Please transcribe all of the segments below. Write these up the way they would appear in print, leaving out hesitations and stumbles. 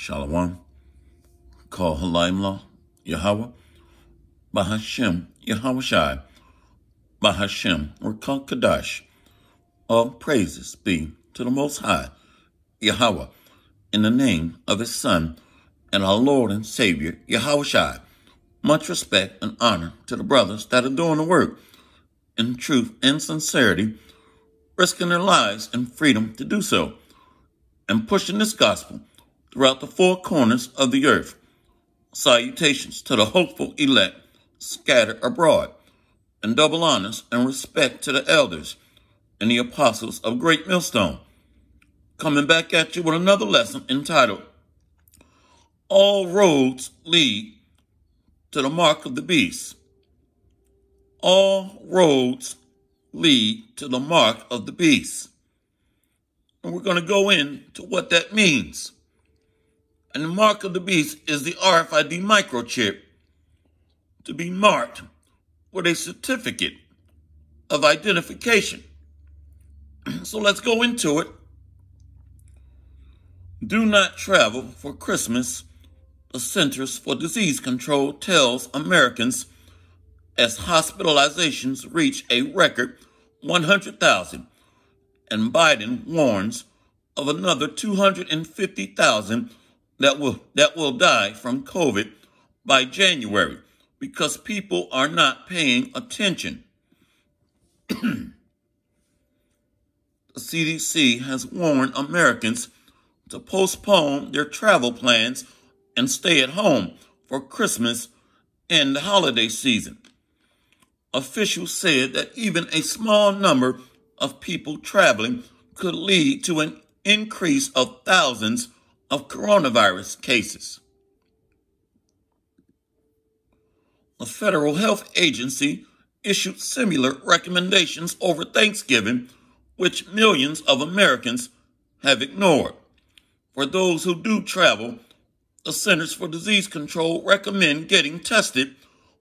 Shalom. Call Halaimlah, Yahweh, Bahashem, Yahweh Shai, Bahashem, or Kadash. All praises be to the Most High, Yahweh, in the name of His Son and our Lord and Savior, Yahweh Shai. Much respect and honor to the brothers that are doing the work in truth and sincerity, risking their lives and freedom to do so, and pushing this gospel throughout the four corners of the earth. Salutations to the hopeful elect scattered abroad, and double honors and respect to the elders and the apostles of Great Millstone. Coming back at you with another lesson entitled, All Roads Lead to the Mark of the Beast. All roads lead to the mark of the beast. And we're going to go into what that means. And the mark of the beast is the RFID microchip to be marked with a certificate of identification. So let's go into it. Do not travel for Christmas, the Centers for Disease Control tells Americans as hospitalizations reach a record 100,000, and Biden warns of another 250,000 that will die from COVID by January because people are not paying attention. The CDC has warned Americans to postpone their travel plans and stay at home for Christmas and the holiday season. Officials said that even a small number of people traveling could lead to an increase of thousands of coronavirus cases. The Federal Health Agency issued similar recommendations over Thanksgiving, which millions of Americans have ignored. For those who do travel, the Centers for Disease Control recommend getting tested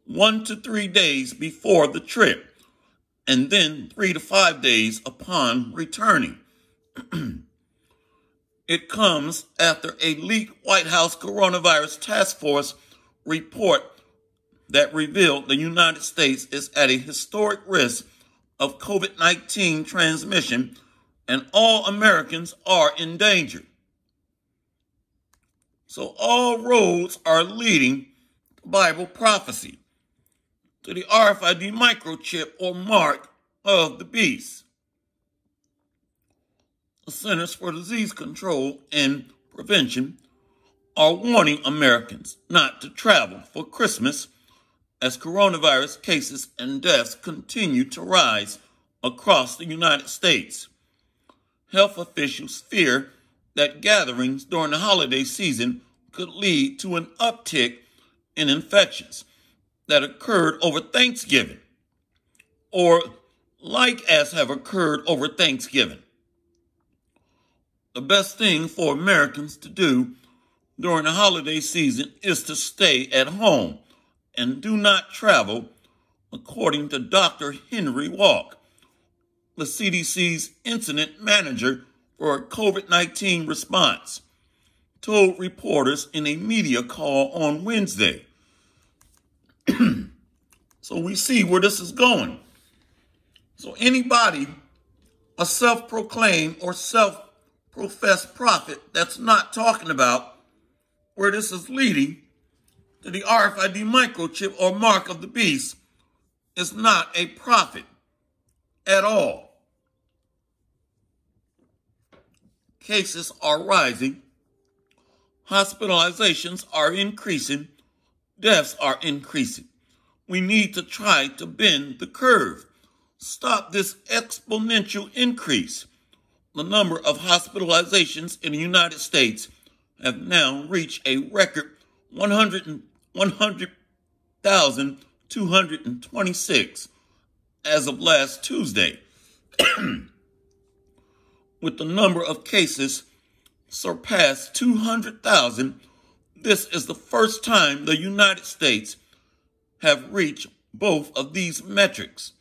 1 to 3 days before the trip, and then 3 to 5 days upon returning. It comes after a leaked White House coronavirus task force report that revealed the United States is at a historic risk of COVID-19 transmission, and all Americans are in danger. So all roads are leading to Bible prophecy, to the RFID microchip or mark of the beast. The Centers for Disease Control and Prevention are warning Americans not to travel for Christmas as coronavirus cases and deaths continue to rise across the United States. Health officials fear that gatherings during the holiday season could lead to an uptick in infections that occurred over Thanksgiving, or like as have occurred over Thanksgiving. The best thing for Americans to do during the holiday season is to stay at home and do not travel, according to Dr. Henry Walk, the CDC's incident manager for COVID-19 response, told reporters in a media call on Wednesday. So we see where this is going. So anybody, a self-proclaimed or self-professed prophet that's not talking about where this is leading to the RFID microchip or mark of the beast is not a prophet at all. Cases are rising. Hospitalizations are increasing. Deaths are increasing. We need to try to bend the curve. Stop this exponential increase. The number of hospitalizations in the United States have now reached a record 100,226 as of last Tuesday, with the number of cases surpassed 200,000. This is the first time the United States have reached both of these metrics.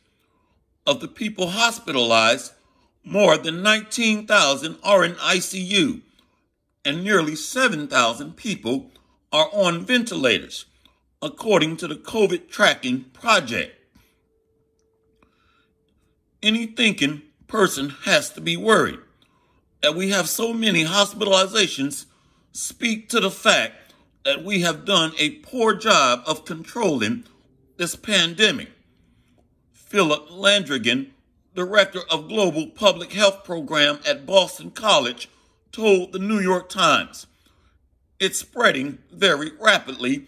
Of the people hospitalized, more than 19,000 are in ICU, and nearly 7,000 people are on ventilators, according to the COVID tracking project. Any thinking person has to be worried that we have so many hospitalizations speak to the fact that we have done a poor job of controlling this pandemic. Philip Landrigan, director of Global Public Health Program at Boston College, told the New York Times, "It's spreading very rapidly,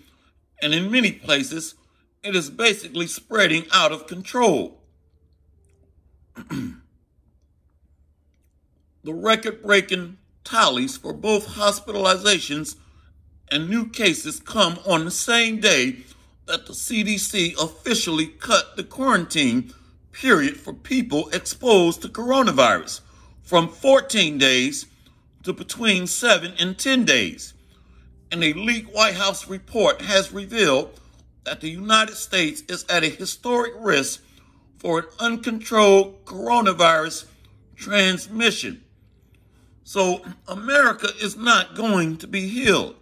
and in many places, it is basically spreading out of control." The record-breaking tallies for both hospitalizations and new cases come on the same day that the CDC officially cut the quarantine period for people exposed to coronavirus from 14 days to between 7 and 10 days. And a leaked White House report has revealed that the United States is at a historic risk for an uncontrolled coronavirus transmission. So America is not going to be healed.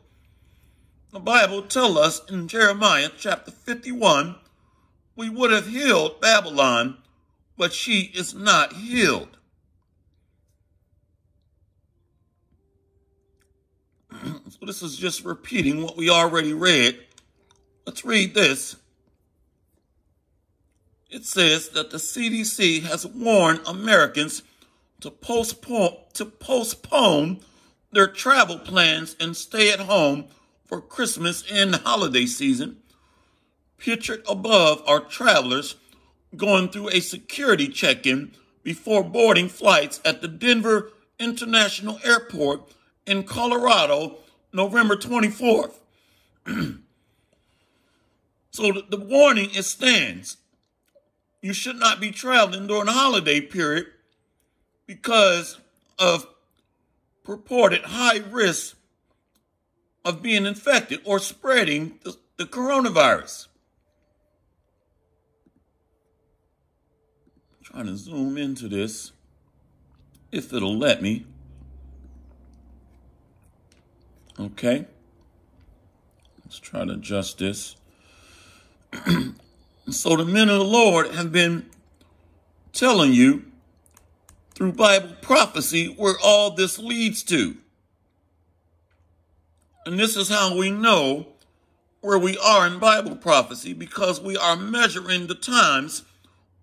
The Bible tells us in Jeremiah chapter 51, we would have healed Babylon, but she is not healed. So this is just repeating what we already read. Let's read this. It says that the CDC has warned Americans to postpone their travel plans and stay at home for Christmas and the holiday season. Pictured above are travelers going through a security check-in before boarding flights at the Denver International Airport in Colorado, November 24th. So the warning stands. You should not be traveling during the holiday period because of purported high risk of being infected or spreading the coronavirus. I'm trying to zoom into this, if it'll let me. Okay. Let's try to adjust this. So the men of the Lord have been telling you through Bible prophecy where all this leads to. And this is how we know where we are in Bible prophecy, because we are measuring the times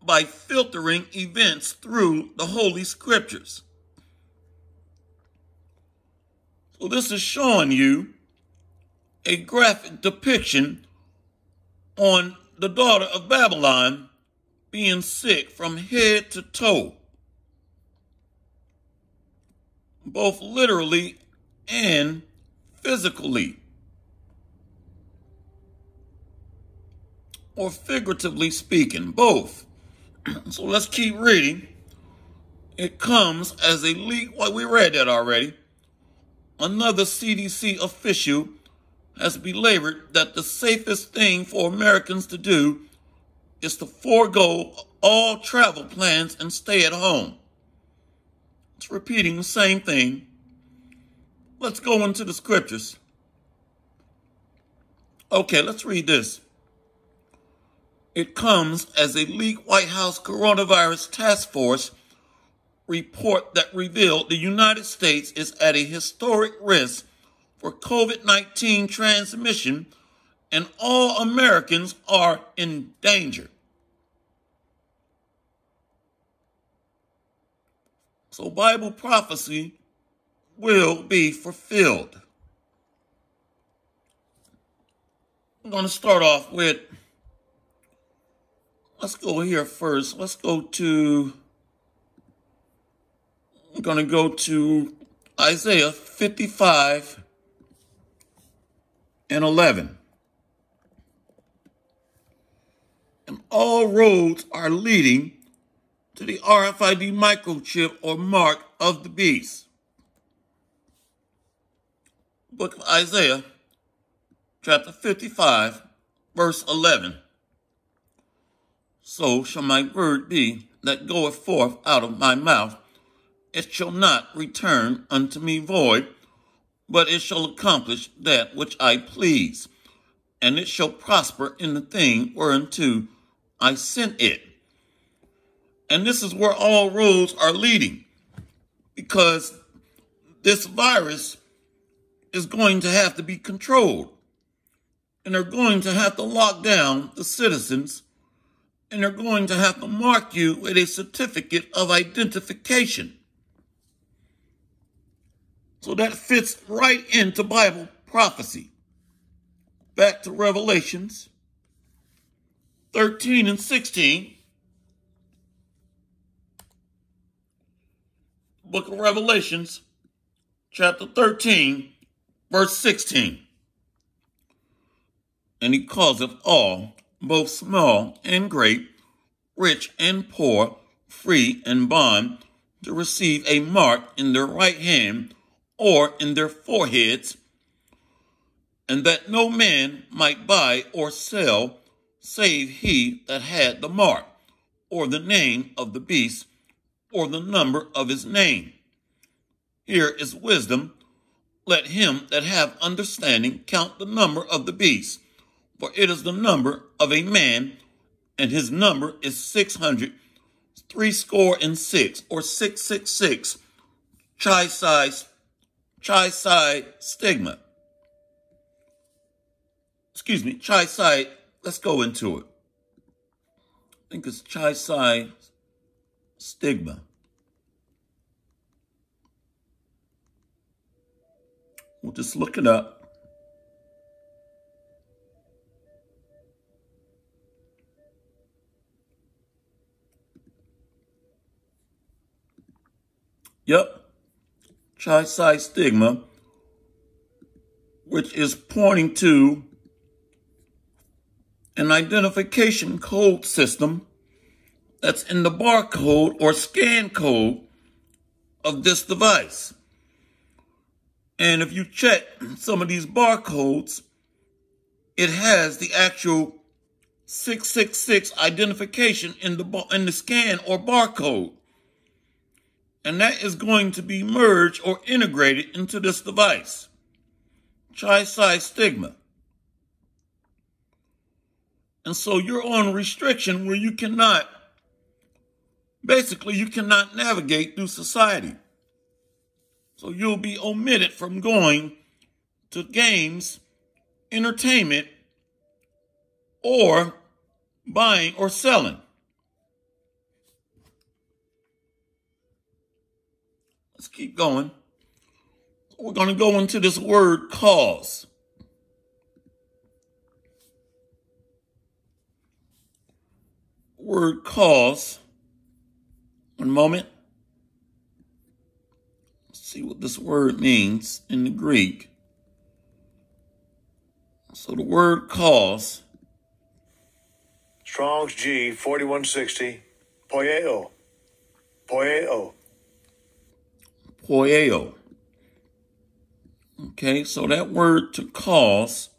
by filtering events through the Holy Scriptures. So this is showing you a graphic depiction on the daughter of Babylon being sick from head to toe, both literally and physically, or figuratively speaking, both. So let's keep reading. It comes as a leak. Well, we read that already. Another CDC official has belabored that the safest thing for Americans to do is to forego all travel plans and stay at home. It's repeating the same thing. Let's go into the scriptures. Okay, let's read this. It comes as a leaked White House coronavirus task force report that revealed the United States is at a historic risk for COVID-19 transmission, and all Americans are in danger. So Bible prophecy will be fulfilled. I'm going to start off with, let's go here first. I'm going to go to Isaiah 55 and 11. And all roads are leading to the RFID microchip or mark of the beast. Book of Isaiah, chapter 55, verse 11. So shall my word be that goeth forth out of my mouth. It shall not return unto me void, but it shall accomplish that which I please, and it shall prosper in the thing whereunto I sent it. And this is where all roads are leading, because this virus is going to have to be controlled. And they're going to have to lock down the citizens, and they're going to have to mark you with a certificate of identification. So that fits right into Bible prophecy. Back to Revelations 13 and 16. Book of Revelations, chapter 13, verse 16. And he causeth all, both small and great, rich and poor, free and bond, to receive a mark in their right hand or in their foreheads, and that no man might buy or sell, save he that had the mark, or the name of the beast, or the number of his name. Here is wisdom. Let him that have understanding count the number of the beast, for it is the number of a man, and his number is 600, 66, or 666, chi-side stigma. Chi-side, let's go into it. I think it's chi-side stigma. We'll just look it up. Yep, chi-side stigma, which is pointing to an identification code system that's in the barcode or scan code of this device. And if you check some of these barcodes, it has the actual 666 identification in the scan or barcode. And that is going to be merged or integrated into this device. Chi-side stigma. And so you're on restriction where you cannot navigate through society. So you'll be omitted from going to games, entertainment, or buying or selling. Let's keep going. We're going to go into this word cause. Word cause. One moment. Let's see what this word means in the Greek. So the word cause. Strong's G 4160. Poieo. Poieo. Poieo. Okay, so that word to cause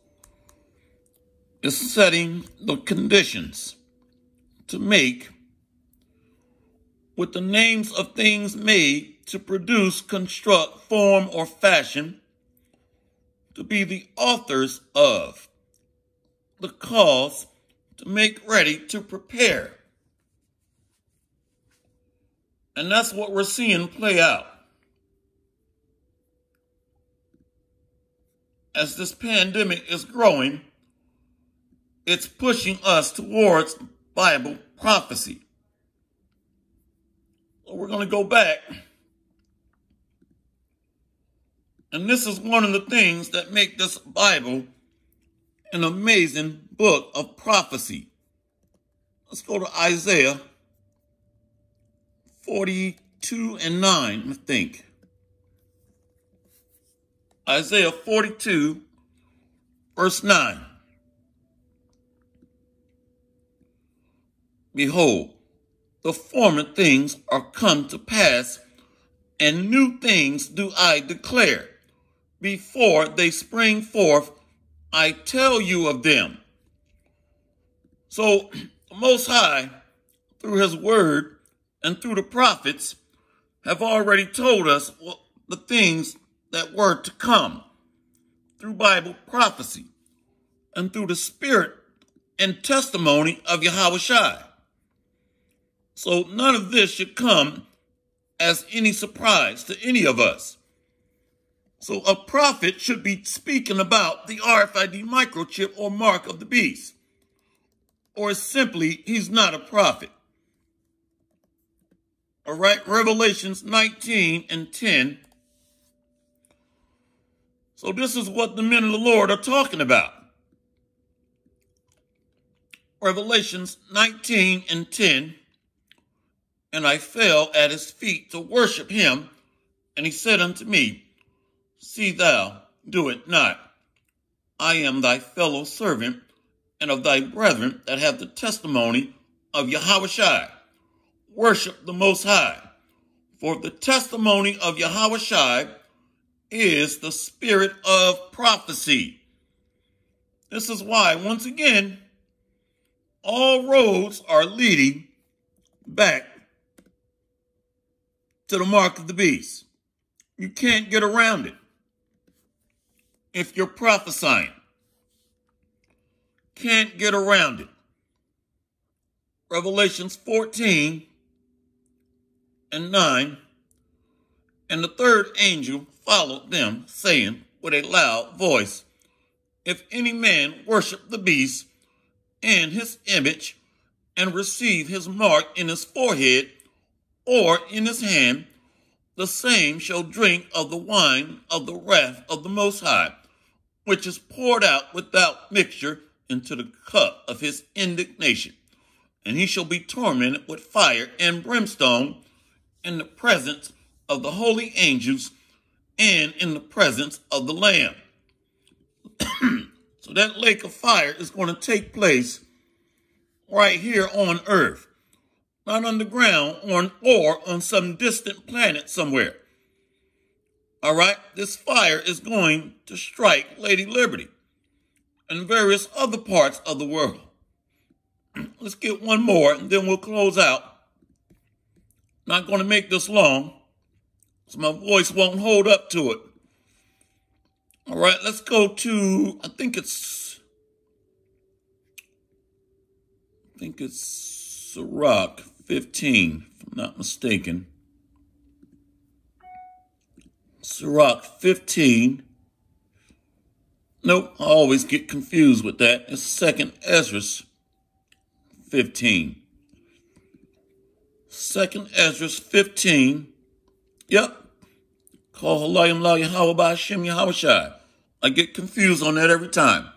is setting the conditions to make with the names of things made to produce, construct, form, or fashion, to be the authors of, the cause, to make ready, to prepare. And that's what we're seeing play out. As this pandemic is growing, it's pushing us towards Bible prophecy. So we're going to go back. And this is one of the things that make this Bible an amazing book of prophecy. Let's go to Isaiah 42 and 9, I think. Isaiah 42, verse 9. Behold, the former things are come to pass, and new things do I declare. Before they spring forth, I tell you of them. So, the Most High, through his word and through the prophets, have already told us the things that word to come through Bible prophecy and through the spirit and testimony of Yahushua. So none of this should come as any surprise to any of us. So a prophet should be speaking about the RFID microchip or mark of the beast. Or simply, he's not a prophet. All right, Revelations 19 and 10. So this is what the men of the Lord are talking about. Revelations 19 and 10. And I fell at his feet to worship him. And he said unto me, See thou, do it not. I am thy fellow servant and of thy brethren that have the testimony of Yahushua. Worship the Most High. For the testimony of Yahushua is the spirit of prophecy. This is why, once again, all roads are leading back to the mark of the beast. You can't get around it if you're prophesying. Can't get around it. Revelations 14 and 9. And the third angel followed them, saying with a loud voice, If any man worship the beast and his image, and receive his mark in his forehead or in his hand, the same shall drink of the wine of the wrath of the Most High, which is poured out without mixture into the cup of his indignation. And he shall be tormented with fire and brimstone in the presence of the holy angels and in the presence of the Lamb. So that lake of fire is going to take place right here on earth, not underground or on some distant planet somewhere. All right, this fire is going to strike Lady Liberty and various other parts of the world. Let's get one more and then we'll close out. Not going to make this long, so my voice won't hold up to it. All right, let's go to, I think it's Sirach 15, if I'm not mistaken. Sirach 15. Nope, I always get confused with that. It's 2nd Ezra 15. 2nd Ezra 15. Yep. Call Halayim La Yahweh by Hashem Yahushua. I get confused on that every time.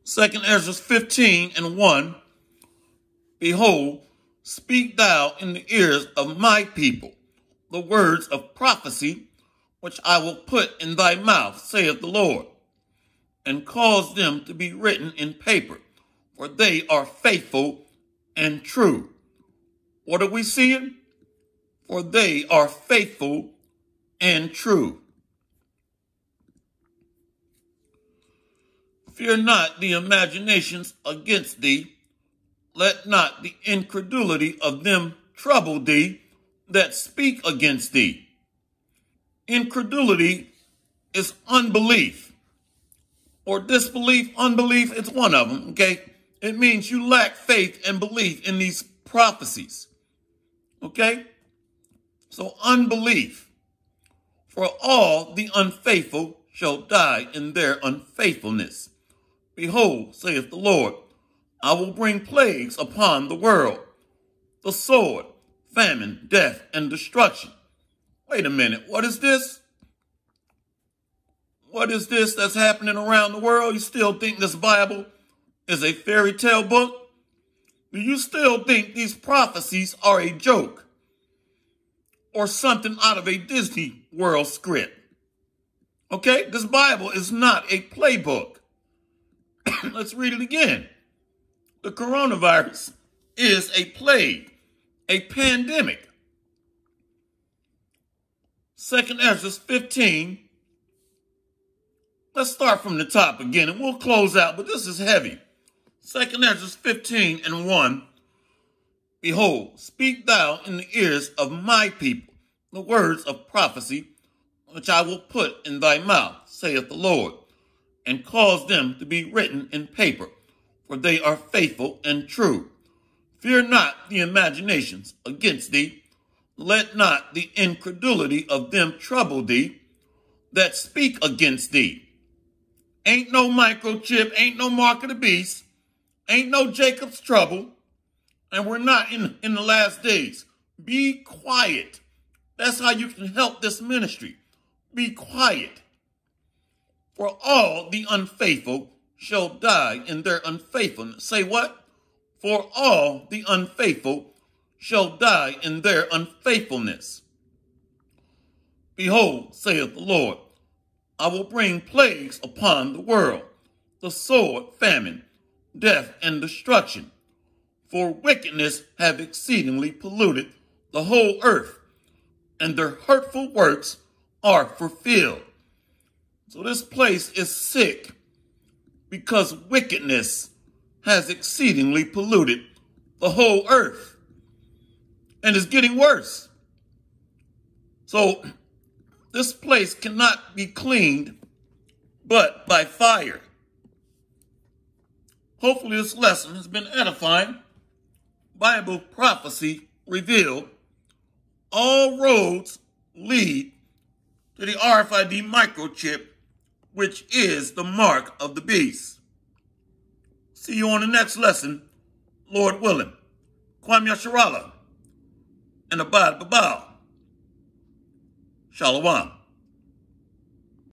2nd Ezra 15 and 1. Behold, speak thou in the ears of my people the words of prophecy, which I will put in thy mouth, saith the Lord, and cause them to be written in paper, for they are faithful and true. What are we seeing? For they are faithful and true. Fear not the imaginations against thee. Let not the incredulity of them trouble thee that speak against thee. Incredulity is unbelief or disbelief. Unbelief, it's one of them, okay? It means you lack faith and belief in these prophecies, okay? So unbelief. For all the unfaithful shall die in their unfaithfulness. Behold, saith the Lord, I will bring plagues upon the world, the sword, famine, death, and destruction. Wait a minute, what is this? What is this that's happening around the world? You still think this Bible is a fairy tale book? Do you still think these prophecies are a joke or something out of a Disney World script? Okay, this Bible is not a playbook. Let's read it again. The coronavirus is a plague, a pandemic. 2nd Ezra 15. Let's start from the top again and we'll close out, but this is heavy. 2nd Ezra 15 and 1. Behold, speak thou in the ears of my people the words of prophecy, which I will put in thy mouth, saith the Lord, and cause them to be written in paper, for they are faithful and true. Fear not the imaginations against thee. Let not the incredulity of them trouble thee that speak against thee. Ain't no microchip, ain't no mark of the beast, ain't no Jacob's trouble, and we're not in the last days. Be quiet. That's how you can help this ministry. Be quiet. For all the unfaithful shall die in their unfaithfulness. Say what? For all the unfaithful shall die in their unfaithfulness. Behold, saith the Lord, I will bring plagues upon the world, the sword, famine, death, and destruction. For wickedness have exceedingly polluted the whole earth, and their hurtful works are fulfilled. So this place is sick because wickedness has exceedingly polluted the whole earth, and is getting worse. So this place cannot be cleaned but by fire. Hopefully this lesson has been edifying. Bible prophecy revealed. All roads lead to the RFID microchip, which is the mark of the beast. See you on the next lesson, Lord willing. Kwam Yasharala and Abad Babal. Shalom.